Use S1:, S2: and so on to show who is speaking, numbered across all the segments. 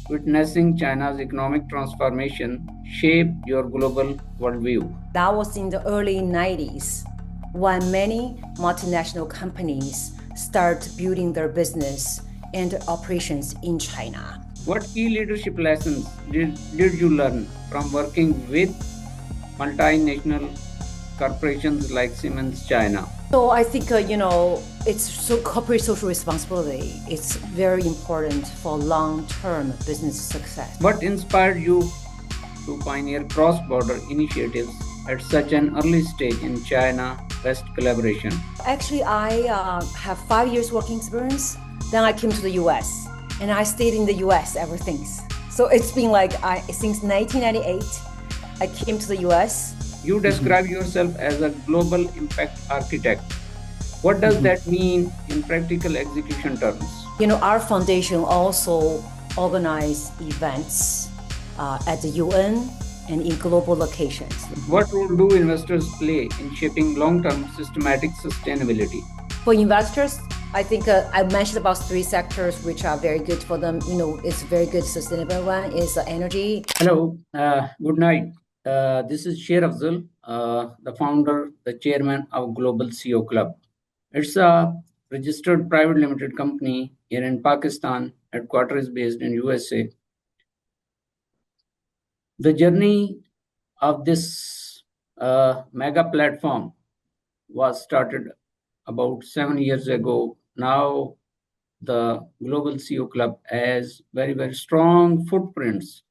S1: witnessing China's economic transformation shape your global worldview?
S2: That was in the early 90s when many multinational companies start building their business and operations in China.
S1: What key leadership lessons did you learn from working with multinational corporations like Siemens China?
S2: So I think, it's corporate social responsibility. It's very important for long-term business success.
S1: What inspired you to pioneer cross-border initiatives at such an early stage in China-West collaboration?
S2: Actually, I have 5 years working experience. Then I came to the US and I stayed in the US ever since. So it's been since 1998, I came to the US.
S1: You describe yourself as a global impact architect. What does that mean in practical execution terms?
S2: Our foundation also organize events at the UN and in global locations.
S1: What role do investors play in shaping long-term systematic sustainability?
S2: For investors, I think I mentioned about 3 sectors which are very good for them. It's very good sustainable one is energy.
S1: Hello, good night. This is Sher Afzal, the founder, the chairman of Global CEO Club. It's a registered private limited company here in Pakistan. Headquarters is based in USA. The journey of this mega platform was started about 7 years ago. Now, the Global CEO Club has very, very strong footprints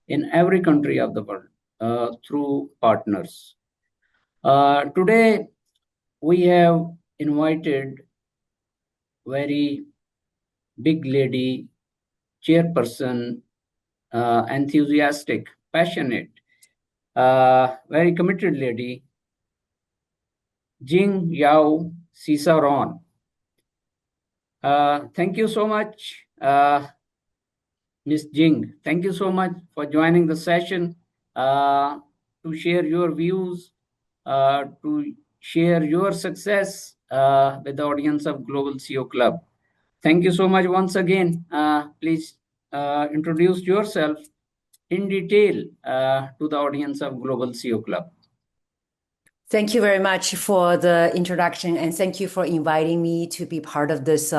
S1: in every country of the world through partners. Today, we have invited very big lady, chairperson, enthusiastic, passionate, very committed lady, Jing Zhao Cesarone. Thank you so much, Ms. Jing. Thank you so much for joining the session to share your views, to share your success with the audience of Global CEO Club. Thank you so much once again. Please introduce yourself in detail to the audience of Global CEO Club.
S2: Thank you very much for the introduction, and thank you for inviting me to be part of this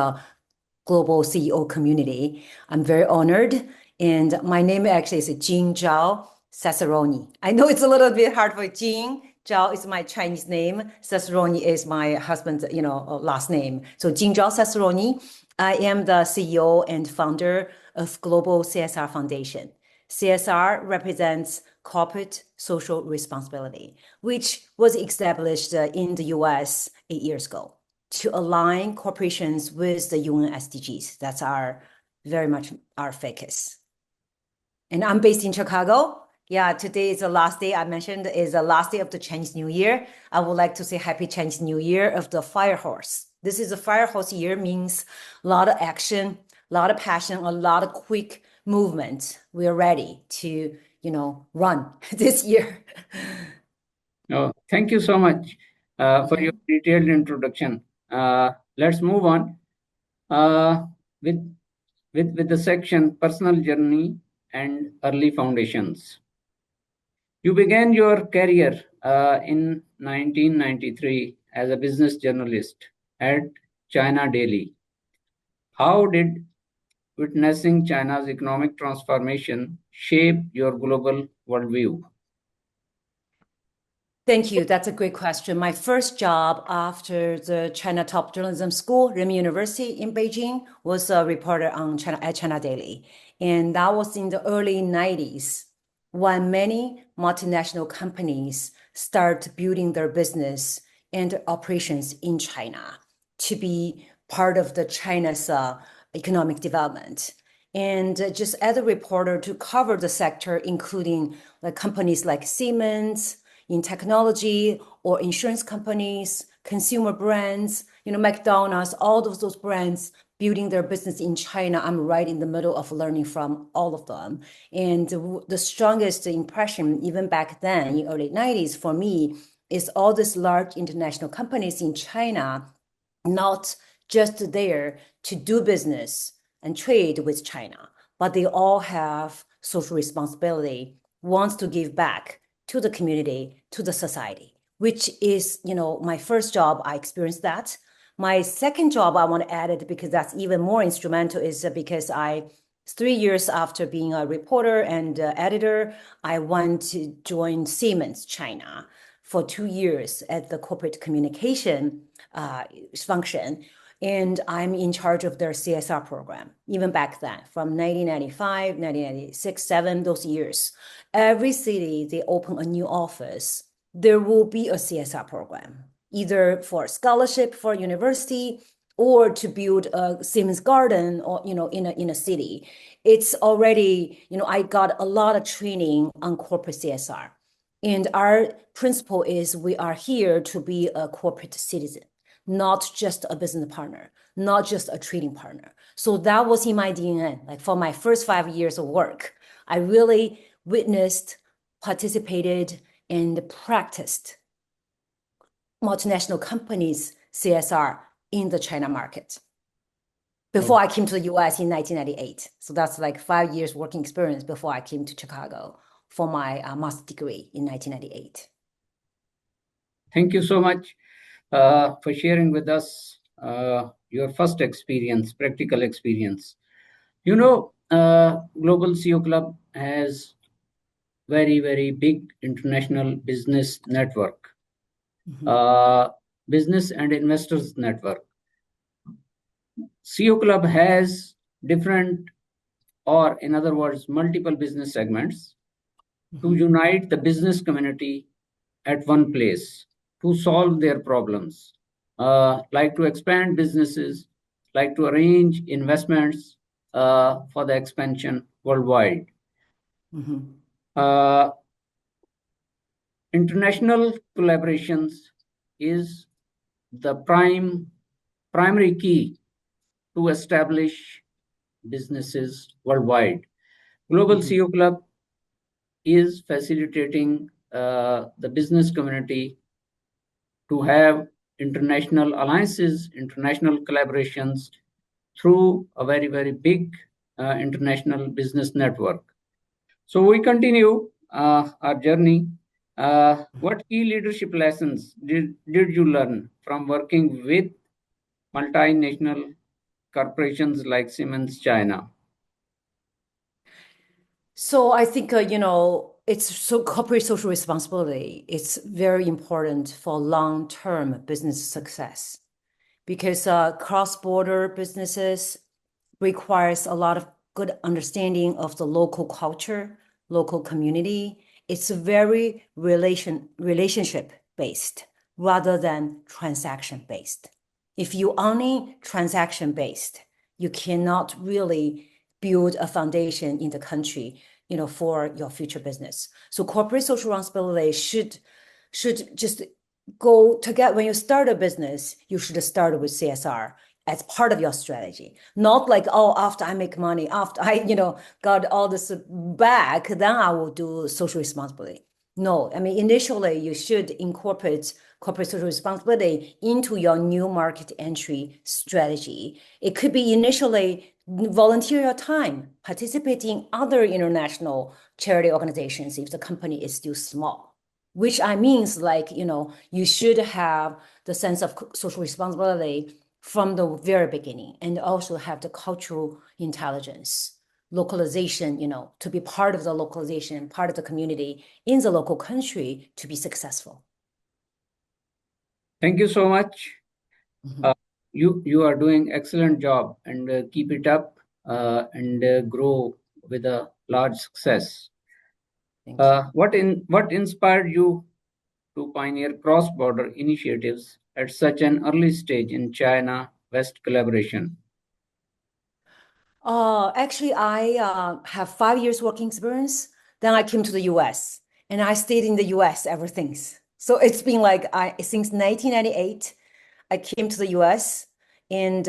S2: global CEO community. I'm very honored, and my name actually is Jing Zhao Cesarone. I know it's a little bit hard for Jing. Zhao is my Chinese name. Cesarone is my husband's, last name. So Jing Zhao Cesarone. I am the CEO and founder of Global CSR Foundation. CSR represents corporate social responsibility, which was established in the US 8 years ago to align corporations with the UN SDGs. That's very much our focus. And I'm based in Chicago. Yeah, today is the last day I mentioned is the last day of the Chinese New Year. I would like to say Happy Chinese New Year of the Firehorse. This is a Firehorse year, means a lot of action, a lot of passion, a lot of quick movement. We are ready to, run this year.
S1: Oh, thank you so much for your detailed introduction. Let's move on with the section Personal Journey and Early Foundations. You began your career in 1993 as a business journalist at China Daily. How did witnessing China's economic transformation shape your global worldview?
S2: Thank you. That's a great question. My first job after the China Top Journalism School, Renmin University in Beijing, was a reporter at China Daily. And that was in the early 90s when many multinational companies start building their business and operations in China to be part of the China's economic development. And just as a reporter to cover the sector, including companies like Siemens in technology or insurance companies, consumer brands, McDonald's, all of those brands building their business in China. I'm right in the middle of learning from all of them. And the strongest impression, even back then in early 90s for me, is all these large international companies in China, not just there to do business and trade with China, but they all have social responsibility, wants to give back to the community, to the society, which is, my first job, I experienced that. My second job, I want to add it because that's even more instrumental, is because 3 years after being a reporter and editor, I went to join Siemens China for 2 years at the corporate communication function. And I'm in charge of their CSR program, even back then, from 1995, 1996, 7, those years. Every city, they open a new office, there will be a CSR program, either for scholarship for university or to build a Siemens garden or, in a city. It's already, I got a lot of training on corporate CSR. And our principle is we are here to be a corporate citizen, not just a business partner, not just a trading partner. So that was in my DNA. Like for my first 5 years of work, I really witnessed, participated, and practiced multinational companies' CSR in the China market before I came to the US in 1998. So that's like 5 years working experience before I came to Chicago for my master's degree in 1998.
S1: Thank you so much for sharing with us your first experience, practical experience. Global CO Club has very, very big international business network, business and investors network. CO Club has different, or in other words, multiple business segments to unite the business community at one place to solve their problems, like to expand businesses, like to arrange investments for the expansion worldwide. International collaborations is the primary key to establish businesses worldwide. Global CO Club is facilitating the business community to have international alliances, international collaborations through a very, very big international business network. So we continue our journey. What key leadership lessons did you learn from working with multinational corporations like Siemens China?
S2: So I think, corporate social responsibility. It's very important for long-term business success because cross-border businesses requires a lot of good understanding of the local culture, local community. It's very relationship-based rather than transaction-based. If you only transaction-based, you cannot really build a foundation in the country, for your future business. So corporate social responsibility should just go together. When you start a business, you should start with CSR as part of your strategy, not like, oh, after I make money, after I, got all this back, then I will do social responsibility. No, I mean, initially you should incorporate corporate social responsibility into your new market entry strategy. It could be initially volunteer your time, participate in other international charity organizations if the company is still small, which I means like, you should have the sense of social responsibility from the very beginning and also have the cultural intelligence, localization, to be part of the localization, part of the community in the local country to be successful.
S1: Thank you so much. You are doing excellent job and keep it up and grow with a large success. What inspired you to pioneer cross-border initiatives at such an early stage in China-West collaboration?
S2: Actually, I have 5 years working experience. Then I came to the US and I stayed in the US ever since. So it's been like since 1998, I came to the US and,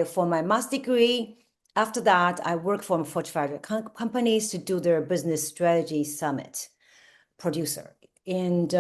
S2: for my master's degree, after that, I worked for Fortune 500 companies to do their business strategy summit producer. And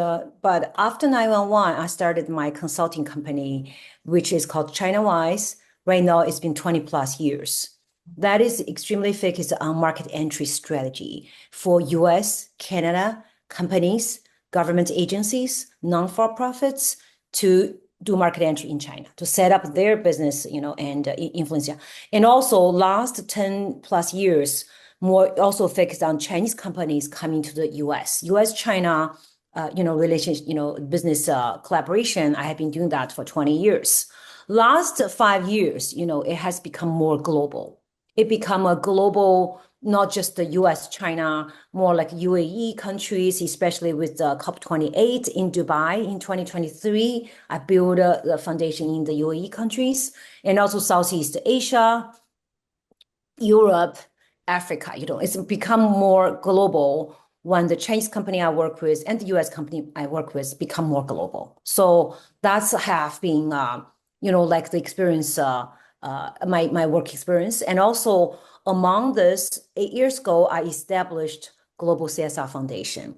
S2: but after 911, I started my consulting company, which is called ChinaWise. Right now, it's been 20 plus years. that is extremely focused on market entry strategy for US, Canada companies, government agencies, non-for-profits to do market entry in China, to set up their business, and influence. And also last 10 plus years, more also focused on Chinese companies coming to the US, China, relationship, business collaboration. I have been doing that for 20 years. Last 5 years, it has become more global. It become a global, not just the US, China, more like UAE countries, especially with the COP28 in Dubai in 2023. I built the foundation in the UAE countries and also Southeast Asia, Europe, Africa. It's become more global when the Chinese company I work with and the US company I work with become more global. So that's have been, like the experience, my work experience. And also among this, 8 years ago, I established Global CSR Foundation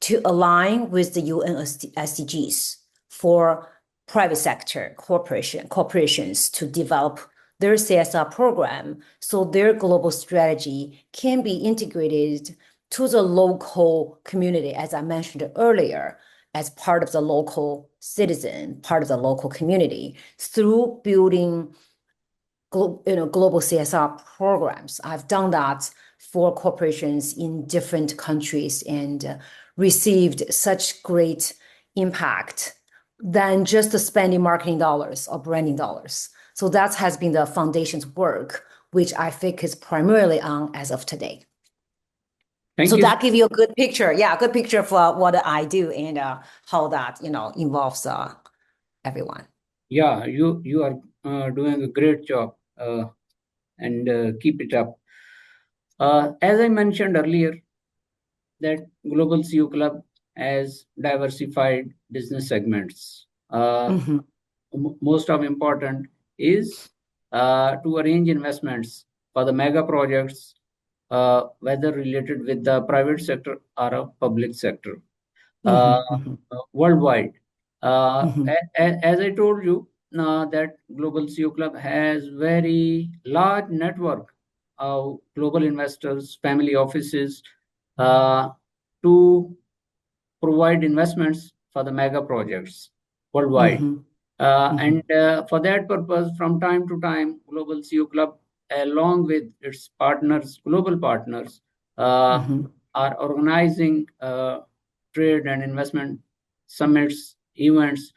S2: to align with the UN SDGs for private sector corporations to develop their CSR program so their global strategy can be integrated to the local community, as I mentioned earlier, as part of the local citizen, part of the local community, through building global CSR programs. I've done that for corporations in different countries and received such great impact than just spending marketing dollars or branding dollars. So that has been the foundation's work, which I focus primarily on as of today.
S1: Thank
S2: So
S1: you.
S2: that gives you a good picture. Yeah, a good picture for what I do and how that, involves everyone.
S1: Yeah, you are doing a great job, and keep it up. As I mentioned earlier, that Global CEO Club has diversified business segments.
S2: Mm-hmm.
S1: Most of important is to arrange investments for the mega projects, whether related with the private sector or a public sector, uh,
S2: Mm-hmm. Mm-hmm.
S1: worldwide.
S2: Mm-hmm.
S1: As I told you, that Global CEO Club has very large network of global investors, family offices, uh, to provide investments for the mega projects worldwide.
S2: Mm-hmm.
S1: And for that purpose, from time to time, Global CEO Club, along with its partners, global partners,
S2: Mm-hmm.
S1: are organizing trade and investment summits, events,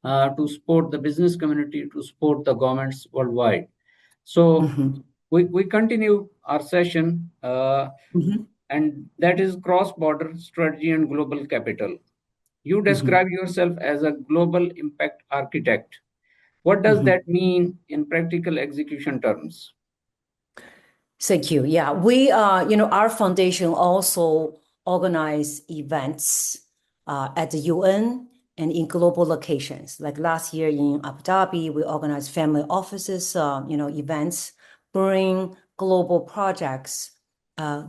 S1: to support the business community, to support the governments worldwide. So
S2: Mm-hmm.
S1: we continue our session,
S2: Mm-hmm.
S1: and that is cross-border strategy and global capital. You
S2: Mm-hmm.
S1: describe yourself as a global impact architect. What does
S2: Mm-hmm.
S1: that mean in practical execution terms?
S2: Thank you. Yeah, we, our foundation also organize events at the UN and in global locations. Like last year in Abu Dhabi, we organized family offices, events, bring global projects,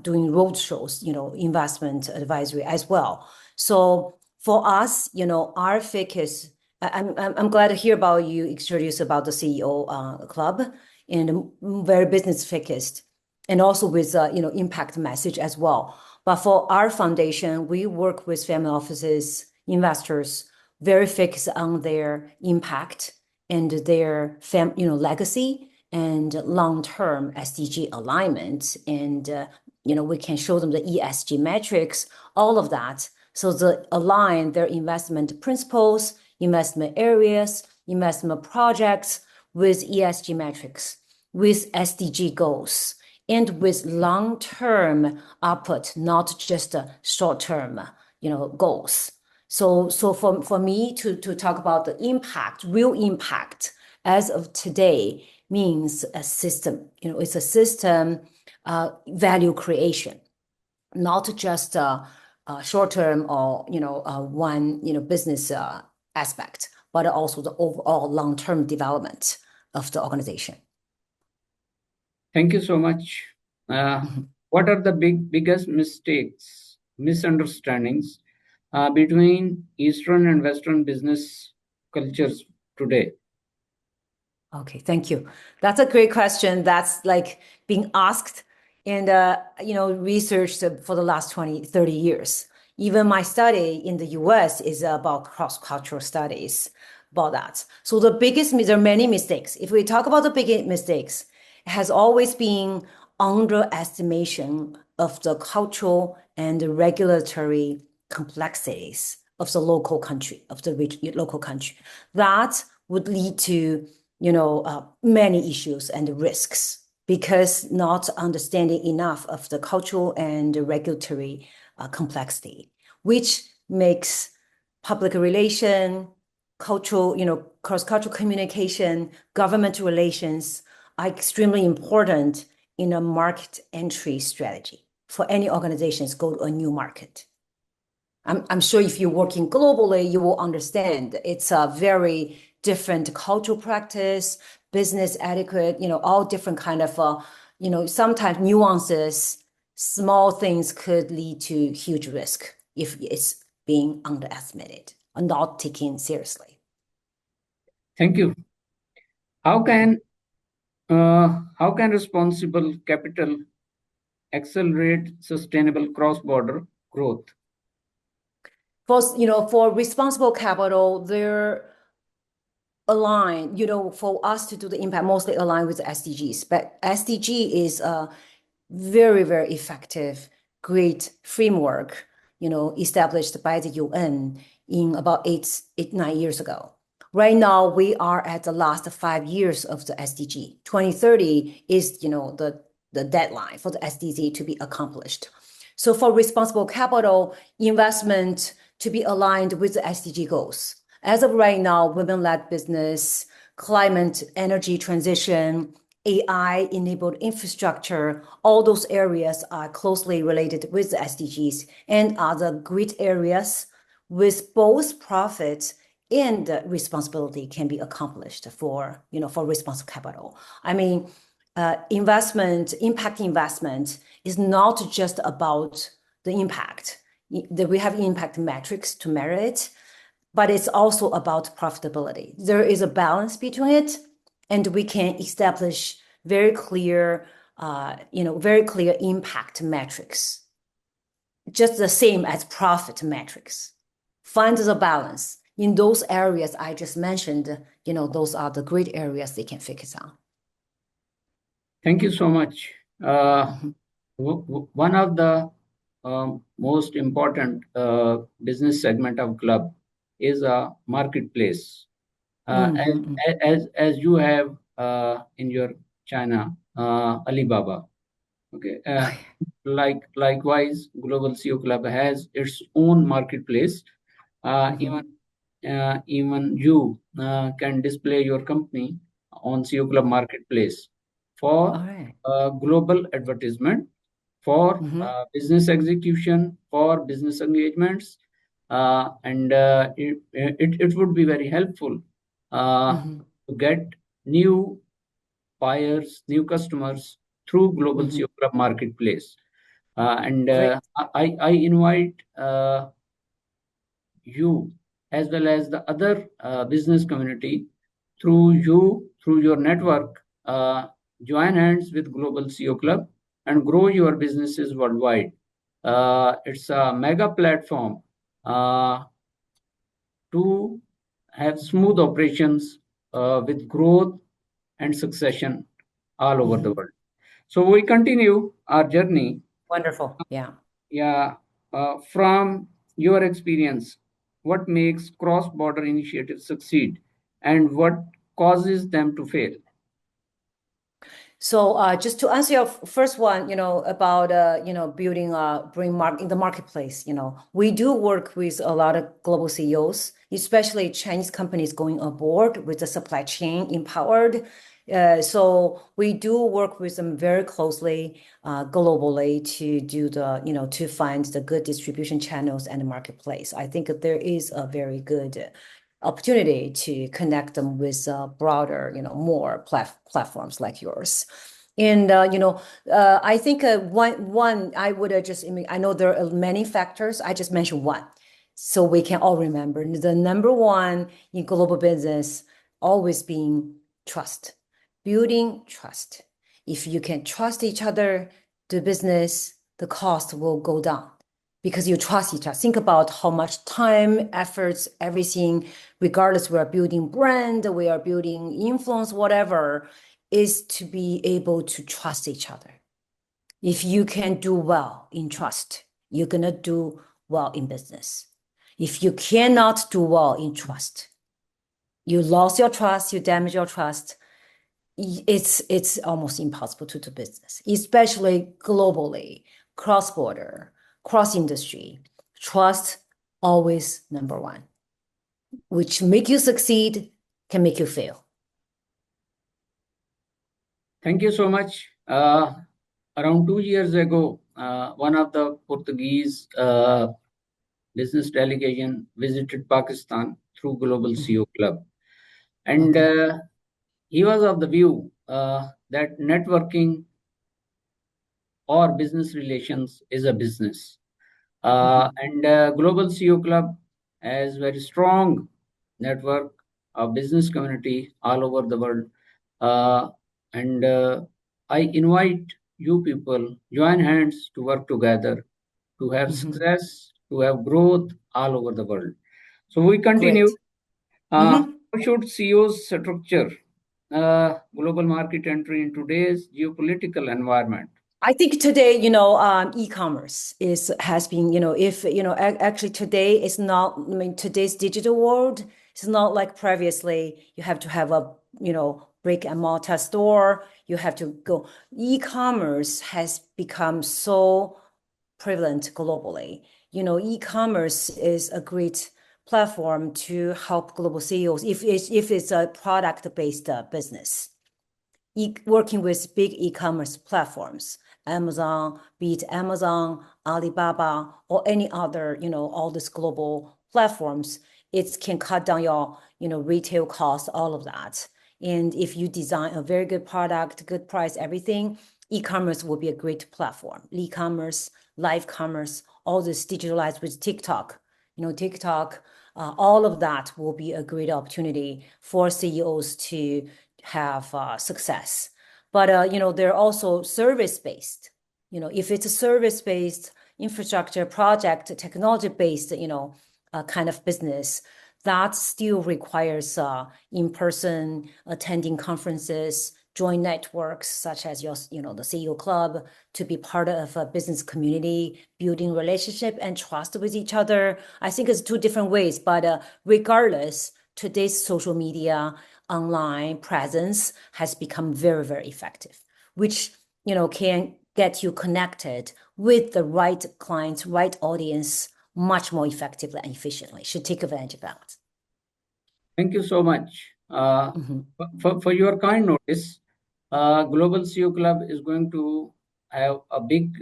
S2: doing road shows, investment advisory as well. So for us, our focus. I'm glad to hear about you introduce about the CEO club and very business focused and also with impact message as well. But for our foundation, we work with family offices, investors, very focused on their impact and their legacy and long-term SDG alignment. And we can show them the ESG metrics, all of that, so they align their investment principles, investment areas, investment projects with ESG metrics, with SDG goals and with long-term output, not just short-term, goals. So for me to talk about the impact, real impact as of today means a system. It's a system value creation, not just short-term or one business aspect, but also the overall long-term development of the organization.
S1: Thank you so much. What are the biggest mistakes, misunderstandings between Eastern and Western business cultures today?
S2: Okay, thank you. That's a great question. That's like being asked and researched for the last 20, 30 years. Even my study in the US is about cross-cultural studies about that. So there are many mistakes. If we talk about the biggest mistakes, it has always been underestimation of the cultural and the regulatory complexities of the local country, of the local country. That would lead to many issues and risks because not understanding enough of the cultural and the regulatory complexity, which makes public relation, cultural, cross-cultural communication, government relations are extremely important in a market entry strategy for any organizations go to a new market. I'm sure if you're working globally, you will understand it's a very different cultural practice, business etiquette, all different kind of, sometimes nuances, small things could lead to huge risk if it's being underestimated or not taken seriously.
S1: Thank you. How can responsible capital accelerate sustainable cross-border growth?
S2: For responsible capital, they're aligned, for us to do the impact, mostly aligned with the SDGs. But SDG is a very, very effective, great framework, established by the UN in about 9 years ago. Right now, we are at the last 5 years of the SDG. 2030 is, the deadline for the SDG to be accomplished. So for responsible capital investment to be aligned with the SDG goals. As of right now, women-led business, climate energy transition, AI-enabled infrastructure, all those areas are closely related with the SDGs and are the great areas with both profits and responsibility can be accomplished for responsible capital. I mean, impact investment is not just about the impact. We have impact metrics to measure it, but it's also about profitability. There is a balance between it, and we can establish very clear impact metrics, just the same as profit metrics. Find the balance in those areas I just mentioned. Those are the great areas they can focus on.
S1: Thank you so much. One of the most important business segment of club is a marketplace. As you have in your China, Alibaba. Okay. Likewise, Global CEO Club has its own marketplace. Even you can display your company on CEO Club marketplace for global advertisement, for business execution, for business engagements, and it would be very helpful to get new buyers, new customers through Global CEO Club marketplace. And I invite you as well as the other business community through your network, join hands with Global CEO Club and grow your businesses worldwide. It's a mega platform to have smooth operations with growth and succession all over the world. So we continue our journey.
S2: Wonderful. Yeah.
S1: Yeah. From your experience, what makes cross-border initiatives succeed and what causes them to fail?
S2: So just to answer your first one, about building in the marketplace, we do work with a lot of global CEOs, especially Chinese companies going aboard with the supply chain empowered. So we do work with them very closely globally to do to find the good distribution channels and the marketplace. I think that there is a very good opportunity to connect them with broader, more platforms like yours. And I think one I would I know there are many factors. I just mentioned one, so we can all remember the number one in global business always being trust, building trust. If you can trust each other, the business, the cost will go down because you trust each other. Think about how much time, efforts, everything, regardless, we are building brand, we are building influence, whatever, is to be able to trust each other. If you can do well in trust, you're going to do well in business. If you cannot do well in trust, you lost your trust, you damage your trust, it's almost impossible to do business, especially globally, cross-border, cross-industry. Trust always number one, which make you succeed, can make you fail.
S1: Thank you so much. Around 2 years ago, one of the Portuguese business delegation visited Pakistan through Global CO Club. And he was of the view that networking or business relations is a business. And Global CO Club has very strong network of business community all over the world. And I invite you people, join hands to work together, to have success, to have growth all over the world. So we continue. How should CEOs structure global market entry in today's geopolitical environment?
S2: I think today, e-commerce has been, actually today is not, today's digital world is not like previously. You have to have a, brick and mortar store. You have to go. E-commerce has become so prevalent globally. E-commerce is a great platform to help global CEOs if it's a product-based business. Working with big e-commerce platforms, Amazon, be it Amazon, Alibaba, or any other, all these global platforms, it can cut down your, retail costs, all of that. And if you design a very good product, good price, everything, e-commerce will be a great platform. E-commerce, live commerce, all this digitalized with TikTok, TikTok, all of that will be a great opportunity for CEOs to have success. But, they're also service-based. If it's a service-based infrastructure project, technology-based, kind of business, that still requires in-person attending conferences, join networks such as your, the CEO club, to be part of a business community, building relationship and trust with each other. I think it's two different ways, but regardless, today's social media, online presence has become very, very effective, which, can get you connected with the right clients, right audience, much more effectively and efficiently. Should take advantage of that.
S1: Thank you so much. For your kind notice, Global CEO Club is going to have a big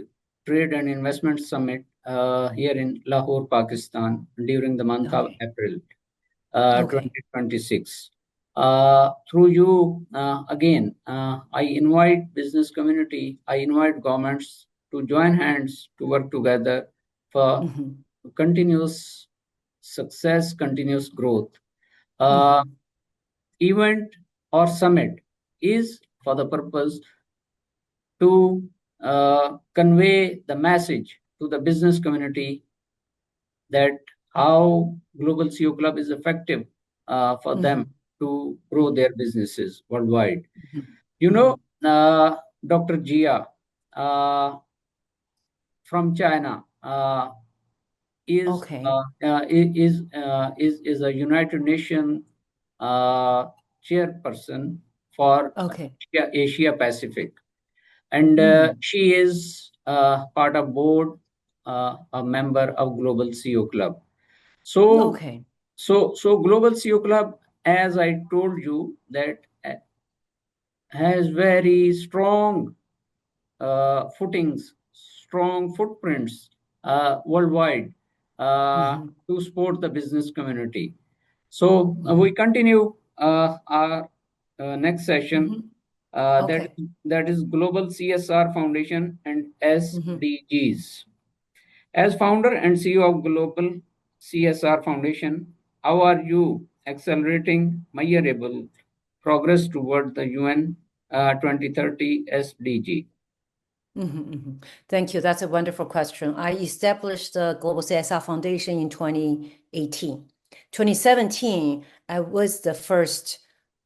S1: trade and investment summit here in Lahore, Pakistan during the month of April 2026. Through you, again, I invite business community, I invite governments to join hands to work together for continuous success, continuous growth. Event or summit is for the purpose to convey the message to the business community that how Global CEO Club is effective for them to grow their businesses worldwide. Dr. Jia from China is a United Nations chairperson for Asia Pacific, and she is part of board, a member of Global CEO Club. So Global CEO Club, as I told you, that has very strong footings, strong footprints worldwide to support the business community. So we continue our next session. That is Global CSR Foundation and SDGs. As founder and CEO of Global CSR Foundation, how are you accelerating measurable progress toward the UN 2030 SDG?
S2: Thank you. That's a wonderful question. I established the Global CSR Foundation in 2018. 2017, I was the first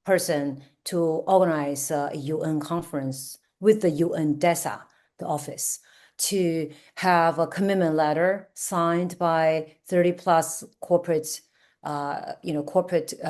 S2: person to organize a UN conference with the UN DESA, the office, to have a commitment letter signed by 30 plus corporate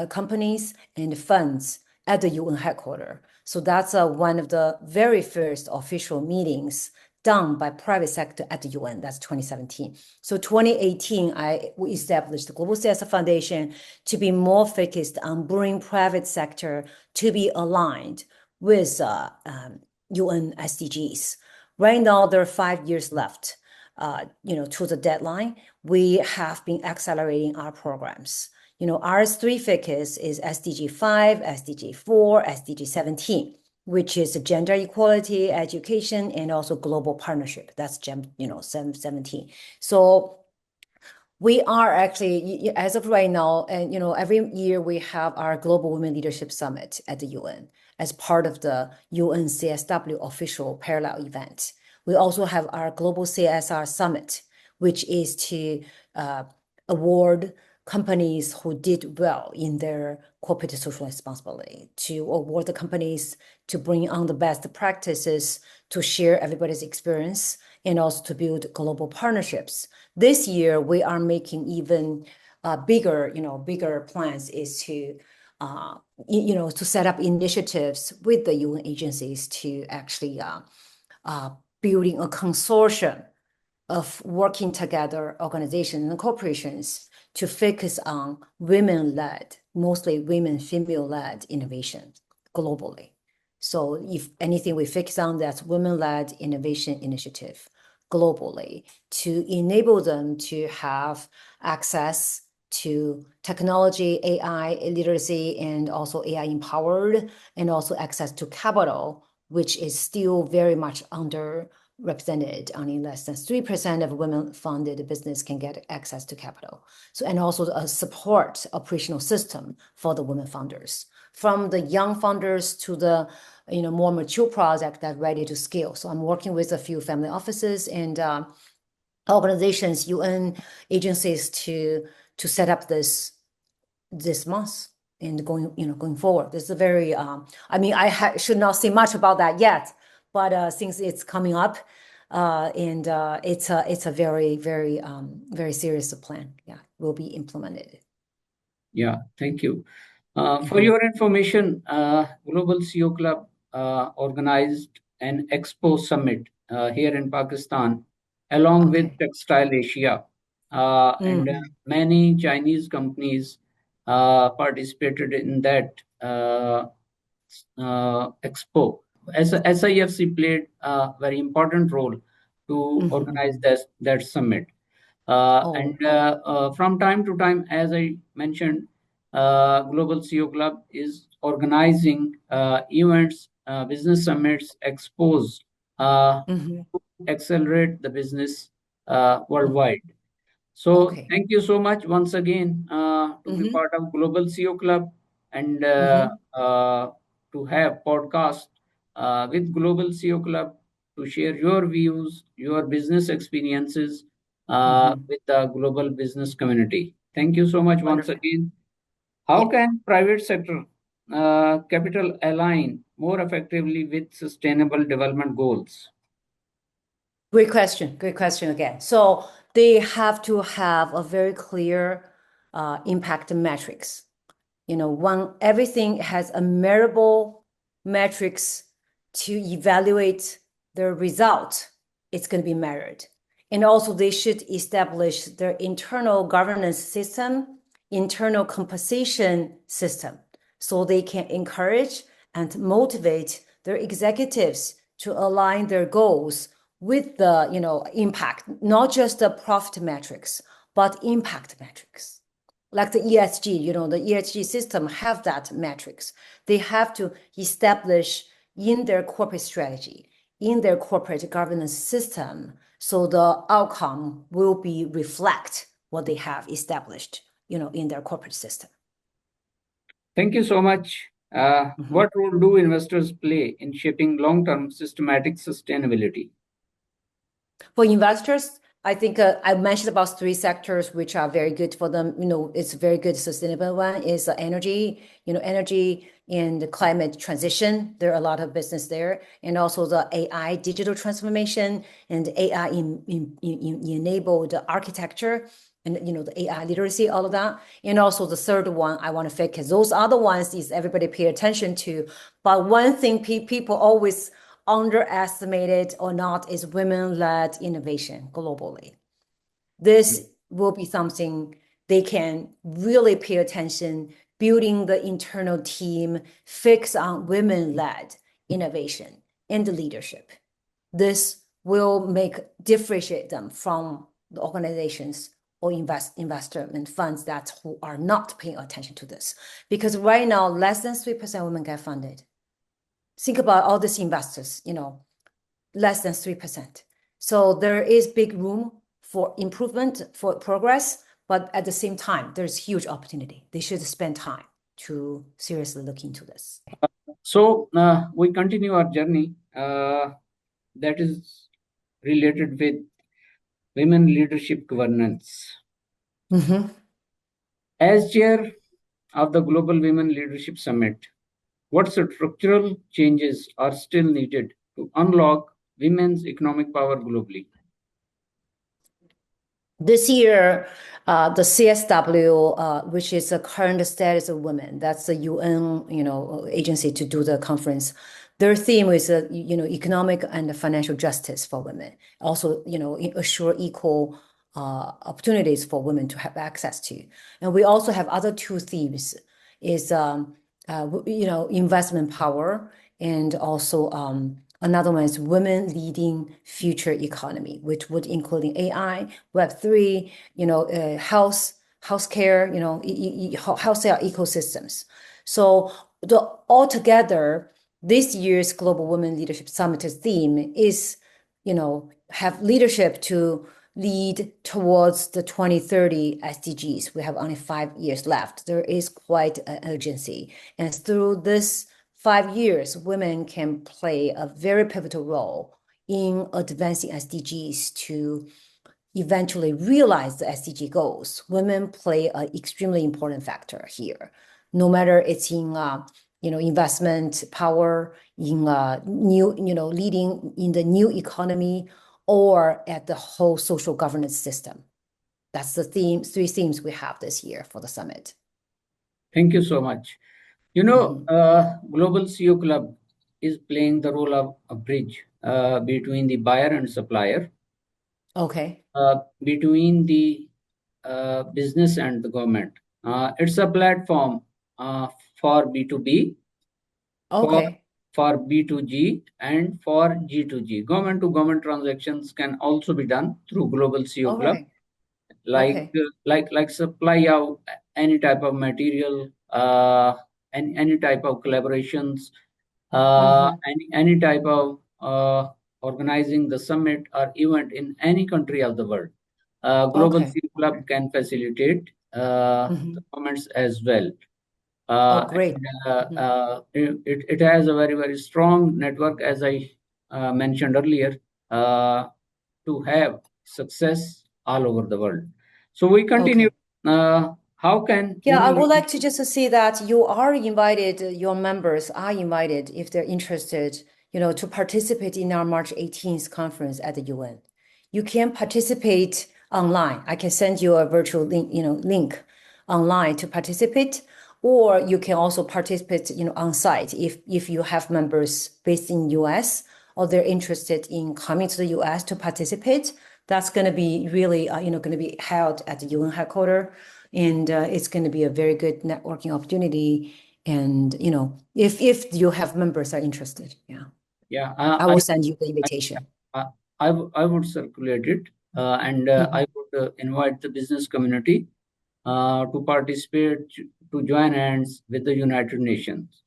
S2: companies and funds at the UN headquarters. So that's one of the very first official meetings done by private sector at the UN. That's 2017. So 2018, we established the Global CSR Foundation to be more focused on bringing private sector to be aligned with UN SDGs. Right now, there are 5 years left, to the deadline. We have been accelerating our programs. Our 3 focus is SDG 5, SDG 4, SDG 17, which is gender equality, education, and also global partnership. That's 17. So we are actually, as of right now, and every year we have our Global Women Leadership Summit at the UN as part of the UN CSW official parallel event. We also have our Global CSR Summit, which is to award companies who did well in their corporate social responsibility, to award the companies to bring on the best practices, to share everybody's experience, and also to build global partnerships. This year, we are making even bigger plans is to set up initiatives with the UN agencies to actually building a consortium of working together organizations and corporations to focus on women-led, mostly women, female-led innovation globally. So if anything we focus on, that's women-led innovation initiative globally to enable them to have access to technology, AI literacy, and also AI empowered, and also access to capital, which is still very much underrepresented. Only less than 3% of women-funded business can get access to capital. So, and also a support operational system for the women founders, from the young founders to the more mature project that ready to scale. So I'm working with a few family offices and organizations, UN agencies to set up this month. And going forward, this is a very, I should not say much about that yet, but since it's coming up, and it's a very, very, very serious plan. Yeah, will be implemented.
S1: Yeah, thank you. For your information, Global CEO Club organized an Expo Summit here in Pakistan, along with Textile Asia, and many Chinese companies participated in that expo. SIFC played a very important role to organize that summit. And from time to time, as I mentioned, Global CEO Club is organizing events, business summits, expos to accelerate the business worldwide. So thank you so much once again to be part of Global CEO Club and to have podcast with Global CEO Club to share your views, your business experiences with the global business community. Thank you so much once again. How can private sector capital align more effectively with sustainable development goals?
S2: Great question again. So they have to have a very clear impact metrics. When everything has a measurable metrics to evaluate the result, it's going to be measured. And also they should establish their internal governance system, internal compensation system, so they can encourage and motivate their executives to align their goals with the impact, not just the profit metrics, but impact metrics. Like the ESG, the ESG system have that metrics. They have to establish in their corporate strategy, in their corporate governance system, so the outcome will be reflect what they have established, in their corporate system.
S1: Thank you so much, What role do investors play in shaping long-term systematic sustainability?
S2: For investors, I think I mentioned about three sectors which are very good for them. It's a very good sustainable one is energy, energy and climate transition. There are a lot of business there. And also the AI digital transformation and AI enabled architecture and the AI literacy, all of that. And also the third one I want to focus. Those other ones is everybody pay attention to. But one thing people always underestimated or not is women-led innovation globally. This will be something they can really pay attention, building the internal team, fix on women-led innovation and leadership. This will differentiate them from the organizations or investment funds who are not paying attention to this. Because right now, less than 3% women get funded. Think about all these investors, less than 3%. So there is big room for improvement, for progress, but at the same time, there's huge opportunity. They should spend time to seriously look into this.
S1: So we continue our journey that is related with women leadership governance. As chair of the Global Women Leadership Summit, what structural changes are still needed to unlock women's economic power globally?
S2: This year, the CSW, which is the current status of women, that's the UN, agency to do the conference. Their theme is, economic and financial justice for women. Also, assure equal opportunities for women to have access to. And we also have other two themes: is investment power, and also another one is women leading future economy, which would including AI, Web3, healthcare, healthcare ecosystems. So altogether, this year's Global Women Leadership Summit theme is, have leadership to lead towards the 2030 SDGs. We have only 5 years left. There is quite an urgency. And through this 5 years, women can play a very pivotal role in advancing SDGs to eventually realize the SDG goals. Women play an extremely important factor here, no matter it's in investment power, in leading in the new economy, or at the whole social governance system. That's the three themes we have this year for the summit.
S1: Thank you so much. Global CEO Club is playing the role of a bridge between the buyer and supplier.
S2: Okay.
S1: Between the business and the government. It's a platform for B2B,
S2: Okay.
S1: for B2G, and for G2G. Government to government transactions can also be done through Global CEO Club.
S2: Okay.
S1: Like supply of any type of material, and any type of collaborations, any type of organizing the summit or event in any country of the world. Global CEO Club can facilitate the comments as well.
S2: Great.
S1: It has a very, very strong network, as I mentioned earlier, to have success all over the world. So we continue. How can
S2: I would like to just see that you are invited, your members are invited if they're interested, to participate in our March 18th conference at the UN. You can participate online. I can send you a virtual link online to participate, or you can also participate, on site if you have members based in US or they're interested in coming to the US to participate. That's going to be really, going to be held at the UN headquarters. And it's going to be a very good networking opportunity. And, if you have members are interested, I will send you the invitation.
S1: I would circulate it, and I would invite the business community to participate, to join hands with the United Nations.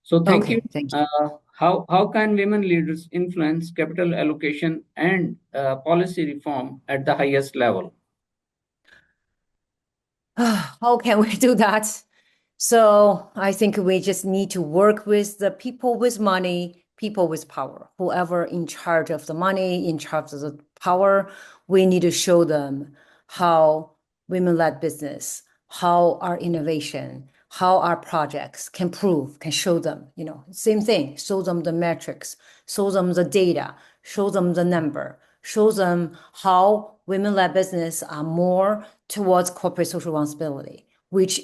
S1: So thank you.
S2: Thank you.
S1: How can women leaders influence capital allocation and policy reform at the highest level?
S2: How can we do that? So I think we just need to work with the people with money, people with power, whoever in charge of the money, in charge of the power. We need to show them how women-led business, how our innovation, how our projects can prove, can show them, same thing, show them the metrics, show them the data, show them the number, show them how women-led business are more towards corporate social responsibility, which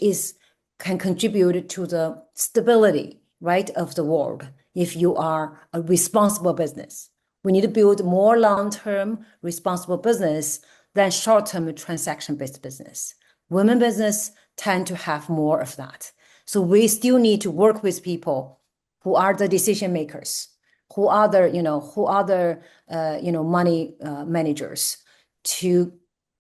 S2: can contribute to the stability, right, of the world if you are a responsible business. We need to build more long-term responsible business than short-term transaction-based business. Women business tend to have more of that. So we still need to work with people who are the decision makers, who are the money managers to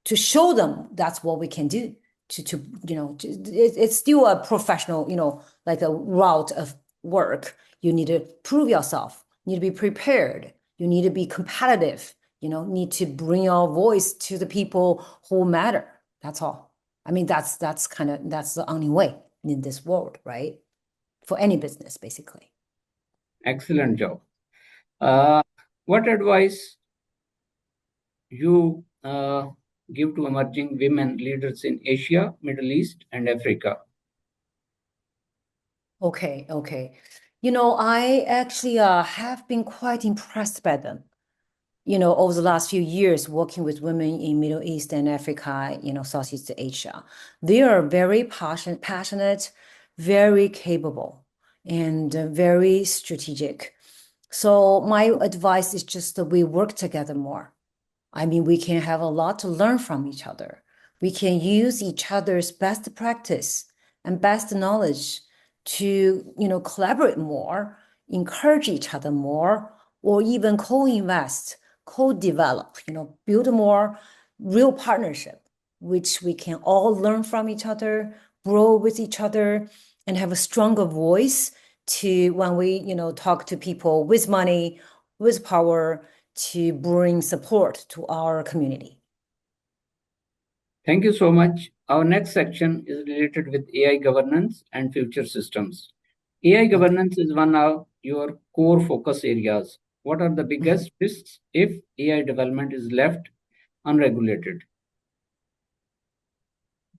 S2: show them that's what we can do. It's still a professional, like a route of work. You need to prove yourself. You need to be prepared. You need to be competitive. Need to bring your voice to the people who matter. That's all. I mean, that's the only way in this world, right? For any business, basically.
S1: Excellent job. Uh, what advice you give to emerging women leaders in Asia, Middle East, and Africa?
S2: Okay. I actually have been quite impressed by them. Over the last few years, working with women in Middle East and Africa, Southeast Asia, they are very passionate, very capable, and very strategic. So my advice is just that we work together more. I mean, we can have a lot to learn from each other. We can use each other's best practice and best knowledge to, collaborate more, encourage each other more, or even co-invest, co-develop, build more real partnership, which we can all learn from each other, grow with each other, and have a stronger voice to when we, talk to people with money, with power, to bring support to our community.
S1: Thank you so much. Our next section is related with AI governance and future systems. AI governance is one of your core focus areas. What are the biggest risks if AI development is left unregulated?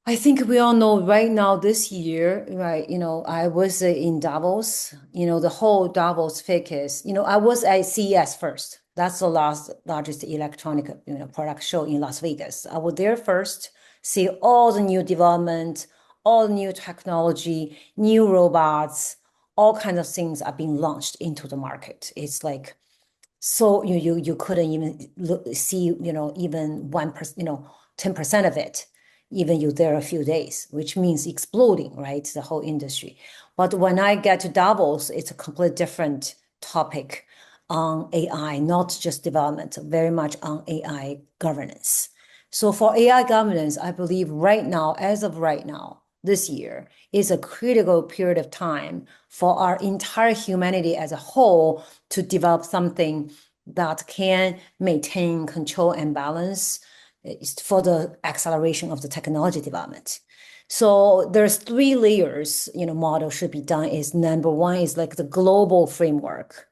S2: I think we all know right now this year, right? I was in Davos, the whole Davos ficus. I was at CES first. That's the largest electronic, product show in Las Vegas. I was there first, see all the new development, all the new technology, new robots, all kinds of things are being launched into the market. It's like, so you couldn't even see, even 1%, 10% of it even you there a few days, which means exploding, right? The whole industry. But when I get to Davos, it's a completely different topic on AI, not just development, very much on AI governance. So for AI governance, I believe right now, as of right now, this year is a critical period of time for our entire humanity as a whole to develop something that can maintain control and balance for the acceleration of the technology development. So there's 3 layers, model should be done is number 1 is like the global framework.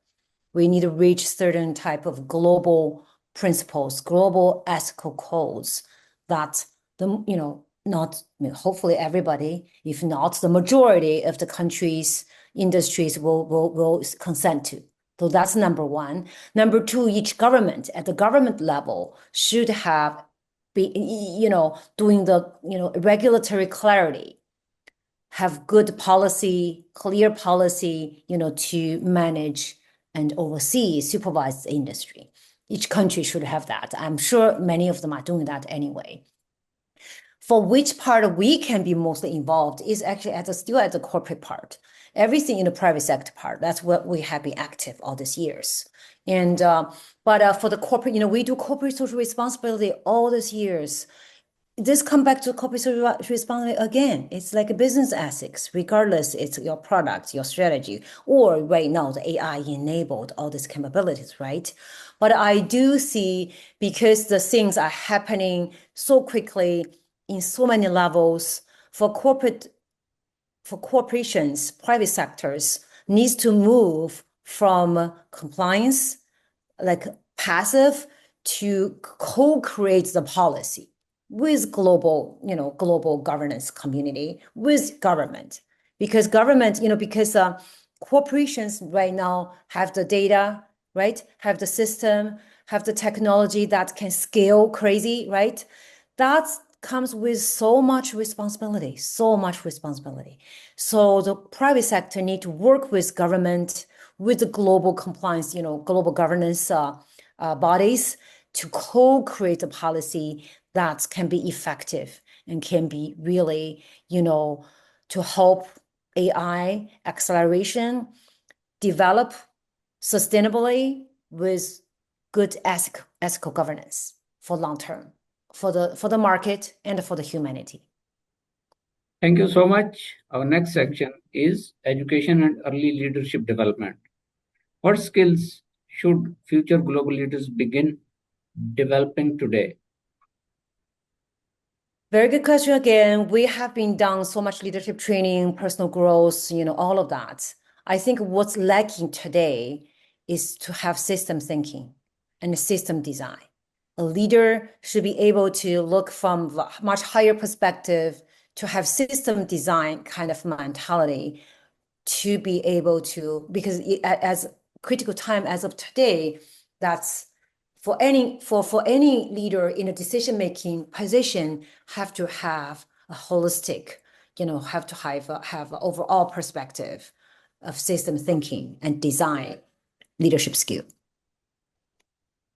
S2: We need to reach certain type of global principles, global ethical codes that not hopefully everybody, if not the majority of the countries, industries will consent to. So that's number 1. Number 2, each government at the government level should have doing the, regulatory clarity, have good policy, clear policy, to manage and oversee, supervise the industry. Each country should have that. I'm sure many of them are doing that anyway. For which part we can be mostly involved is actually still at the corporate part. Everything in the private sector part, that's what we have been active all these years. And but for the corporate, we do corporate social responsibility all these years. This come back to corporate social responsibility again. It's like a business ethics, regardless it's your product, your strategy, or right now the AI enabled all these capabilities, right? But I do see because the things are happening so quickly in so many levels for corporate for corporations, private sectors needs to move from compliance, like passive, to co-create the policy with global governance community, with government. Because government, because corporations right now have the data, right? Have the system, have the technology that can scale crazy, right? That comes with so much responsibility, so much responsibility. So the private sector need to work with government, with the global compliance, global governance bodies to co-create a policy that can be effective and can be really, to help AI acceleration develop sustainably with good ethical governance for long term, for the market and for the humanity.
S1: Thank you so much. Our next section is education and early leadership development. What skills should future global leaders begin developing today?
S2: Very good question again. We have been done so much leadership training, personal growth, all of that. I think what's lacking today is to have system thinking and system design. A leader should be able to look from a much higher perspective, to have system design kind of mentality, to be able to, because as critical time as of today, that's for any leader in a decision-making position, have to have a holistic, have to have an overall perspective of system thinking and design leadership skill.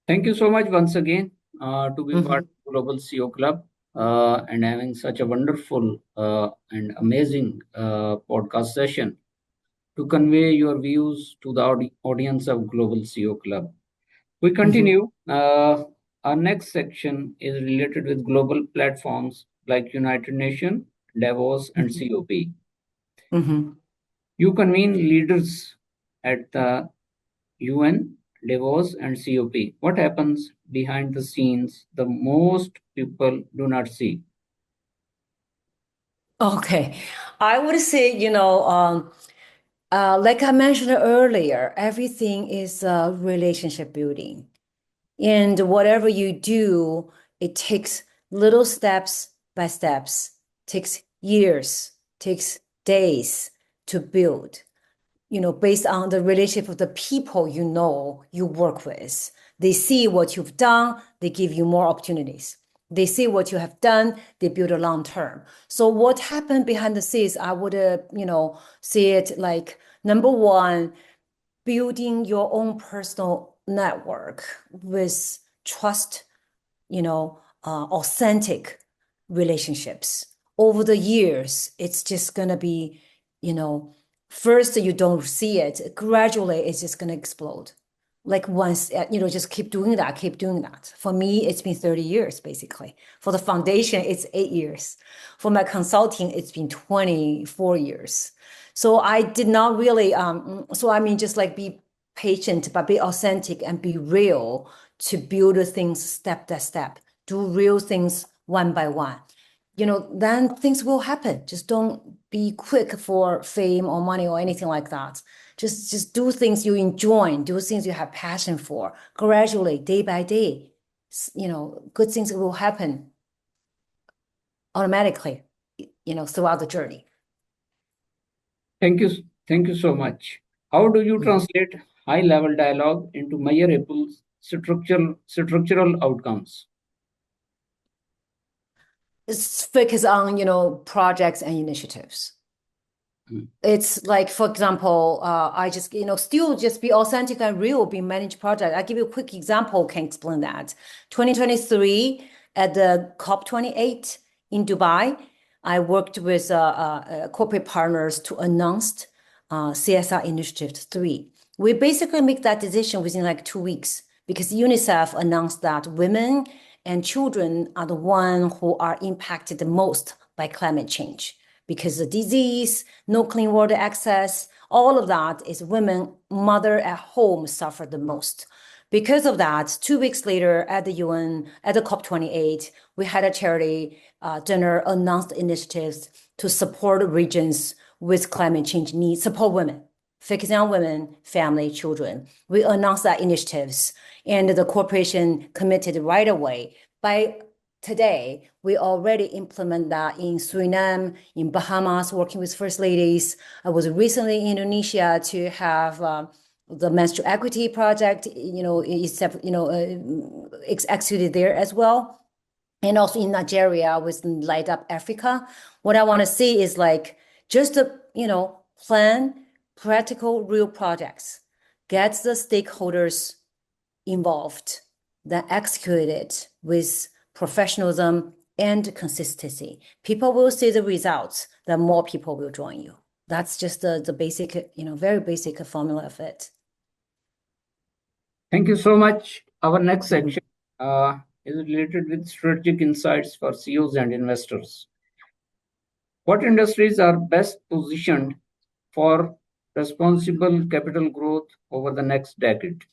S1: Thank you so much once again to be part of Global CEO Club and having such a wonderful and amazing podcast session to convey your views to the audience of Global CEO Club. We continue. Our next section is related with global platforms like United Nations, Davos, and COP. You convene leaders at the UN, Davos, and COP. What happens behind the scenes the most people do not see?
S2: Okay. I would say, like I mentioned earlier, everything is relationship building. And whatever you do, it takes little steps by steps, takes years, takes days to build, based on the relationship of the people you work with. They see what you've done, they give you more opportunities. They see what you have done, they build a long term. So what happened behind the scenes, I would, see it like number one, building your own personal network with trust, authentic relationships. Over the years, it's just gonna be, first you don't see it, gradually it's just gonna explode. Like once, just keep doing that, keep doing that. For me, it's been 30 years, basically. For the foundation, it's 8 years. For my consulting, it's been 24 years. So I did not really, just like be patient, but be authentic and be real to build things step by step, do real things one by one. Then things will happen. Just don't be quick for fame or money or anything like that. Just do things you enjoy, do things you have passion for. Gradually, day by day, good things will happen automatically, throughout the journey.
S1: Thank you. Thank you so much. How do you translate high-level dialogue into measurable structural outcomes?
S2: It's focus on, projects and initiatives. It's like, for example, I just, still just be authentic and real, be managed project. I give you a quick example, can explain that. 2023 at the COP28 in Dubai, I worked with corporate partners to announce CSR Initiative 3. We basically make that decision within like 2 weeks because UNICEF announced that women and children are the ones who are impacted the most by climate change. Because the disease, no clean water access, all of that is women, mother at home suffer the most. Because of that, 2 weeks later at the UN, at the COP28, we had a charity dinner, announced initiatives to support regions with climate change needs, support women, focusing on women, family, children. We announced that initiatives, and the corporation committed right away. By today, we already implement that in Suriname, in Bahamas, working with first ladies. I was recently in Indonesia to have the menstrual equity project, executed there as well. And also in Nigeria with Light Up Africa. What I want to see is like just plan practical, real projects, get the stakeholders involved, then execute it with professionalism and consistency. People will see the results, then more people will join you. That's just the basic, very basic formula of it.
S1: Thank you so much. Our next section is related with strategic insights for CEOs and investors. What industries are best positioned for responsible capital growth over the next decade?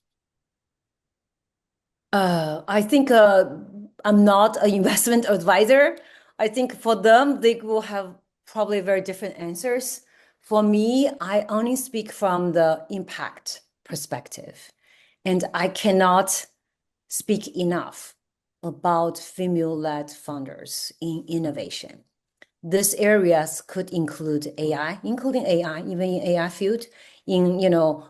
S2: I think I'm not an investment advisor. I think for them, they will have probably very different answers. For me, I only speak from the impact perspective, and I cannot speak enough about female-led founders in innovation. These areas could include AI, including AI, even in AI field, in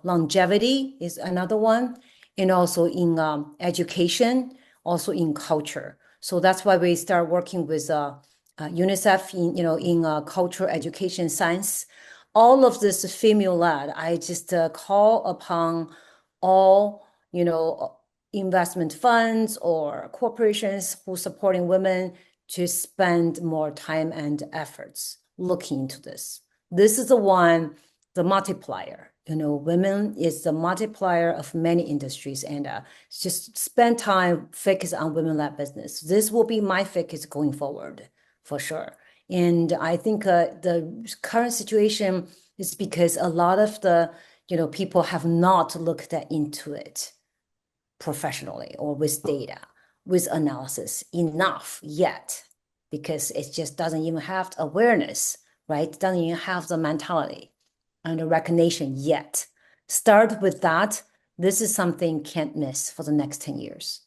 S2: longevity is another one, and also in education, also in culture. So that's why we start working with UNICEF in culture, education, science. All of this female-led. I just call upon all investment funds or corporations who supporting women to spend more time and efforts looking into this. This is the multiplier. Women is the multiplier of many industries, and just spend time, focus on women-led business. This will be my focus going forward, for sure. And I think the current situation is because a lot of the people have not looked into it professionally or with data, with analysis enough yet, because it just doesn't even have the awareness, right? It doesn't even have the mentality and the recognition yet. Start with that. This is something can't miss for the next 10 years.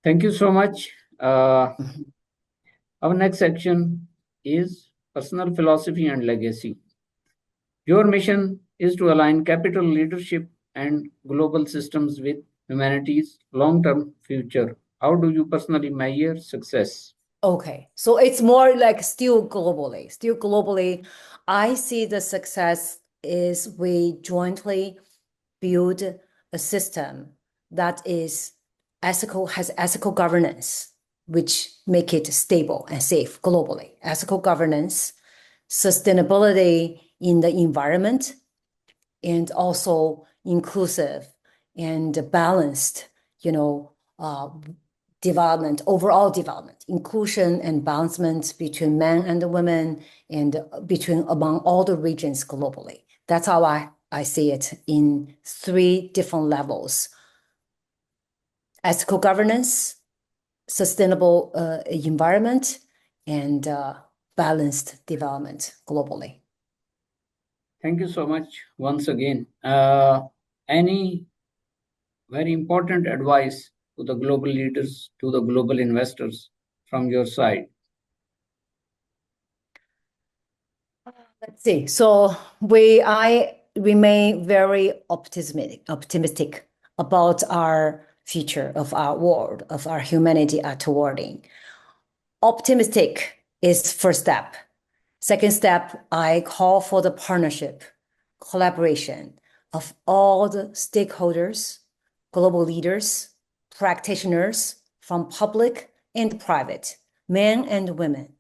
S1: Thank you so much. Our next section is personal philosophy and legacy. Your mission is to align capital leadership and global systems with humanity's long-term future. How do you personally measure success?
S2: Okay, so it's more like still globally. I see the success is we jointly build a system that is ethical, has ethical governance, which make it stable and safe globally. Ethical governance, sustainability in the environment, and also inclusive and balanced, development, overall development, inclusion and balancement between men and women and among all the regions globally. That's how I see it in 3 different levels: ethical governance, sustainable environment, and balanced development globally.
S1: Thank you so much once again. Any very important advice to the global leaders, to the global investors from your side?
S2: Let's see. So I remain very optimistic about our future, of our world, of our humanity towarding. Optimistic is first step. Second step, I call for the partnership, collaboration of all the stakeholders, global leaders, practitioners from public and private, men and women,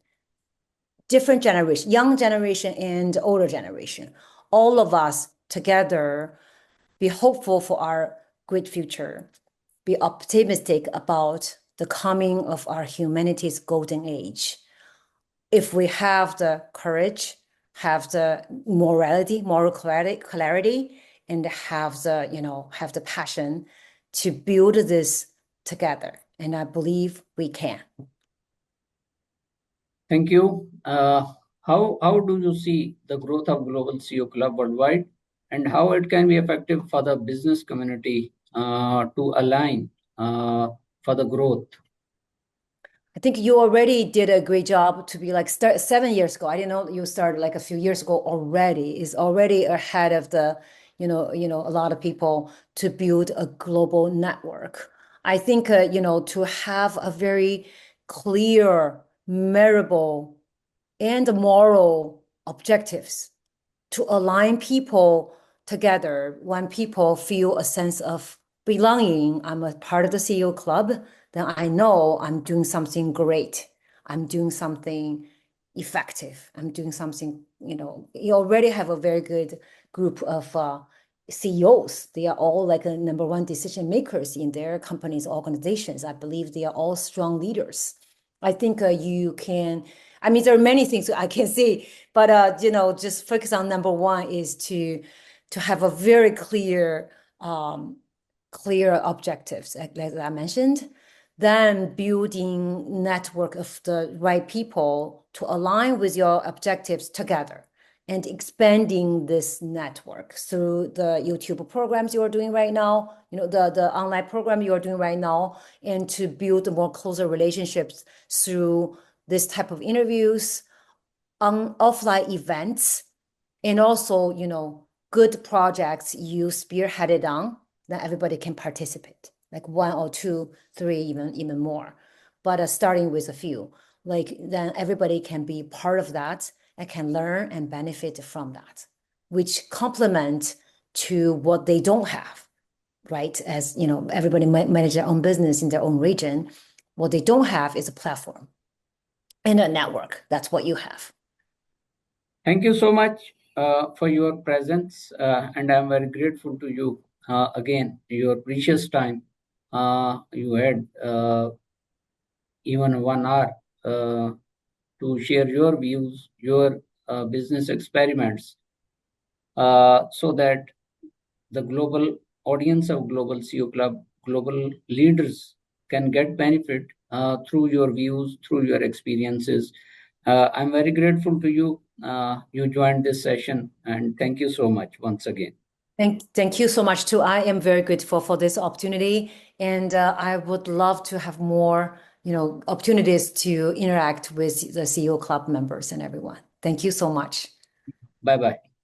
S2: different generation, young generation and older generation, all of us together, be hopeful for our great future, be optimistic about the coming of our humanity's golden age. If we have the courage, have the moral clarity, and have the passion to build this together, and I believe we can.
S1: Thank you. how do you see the growth of Global CEO Club worldwide, and how it can be effective for the business community to align for the growth?
S2: I think you already did a great job to be like 7 years ago. I didn't know you started like a few years ago already. Is already ahead of the, a lot of people to build a global network. I think, to have a very clear, measurable, and moral objectives to align people together. When people feel a sense of belonging, I'm a part of the CEO club, then I know I'm doing something great. I'm doing something effective. I'm doing something, you already have a very good group of CEOs. They are all like a number one decision makers in their companies, organizations. I believe they are all strong leaders. I think you can, I mean, there are many things I can see, but just focus on number one is to have a very clear objectives, like I mentioned, then building network of the right people to align with your objectives together and expanding this network through the YouTube programs you are doing right now, the online program you are doing right now, and to build more closer relationships through this type of interviews, on offline events, and also, good projects you spearheaded on, that everybody can participate, like one or two, three, even more. But starting with a few, like then everybody can be part of that and can learn and benefit from that, which complement to what they don't have, right? As everybody manage their own business in their own region. What they don't have is a platform and a network. That's what you have.
S1: Thank you so much for your presence, and I'm very grateful to you again. Your precious time you had even 1 hour to share your views, your business experiments, so that the global audience of Global CEO Club, global leaders can get benefit through your views, through your experiences. I'm very grateful to you. You joined this session, and thank you so much once again.
S2: Thank you so much too. I am very grateful for this opportunity, and I would love to have more, opportunities to interact with the CEO Club members and everyone. Thank you so much.
S1: Bye bye.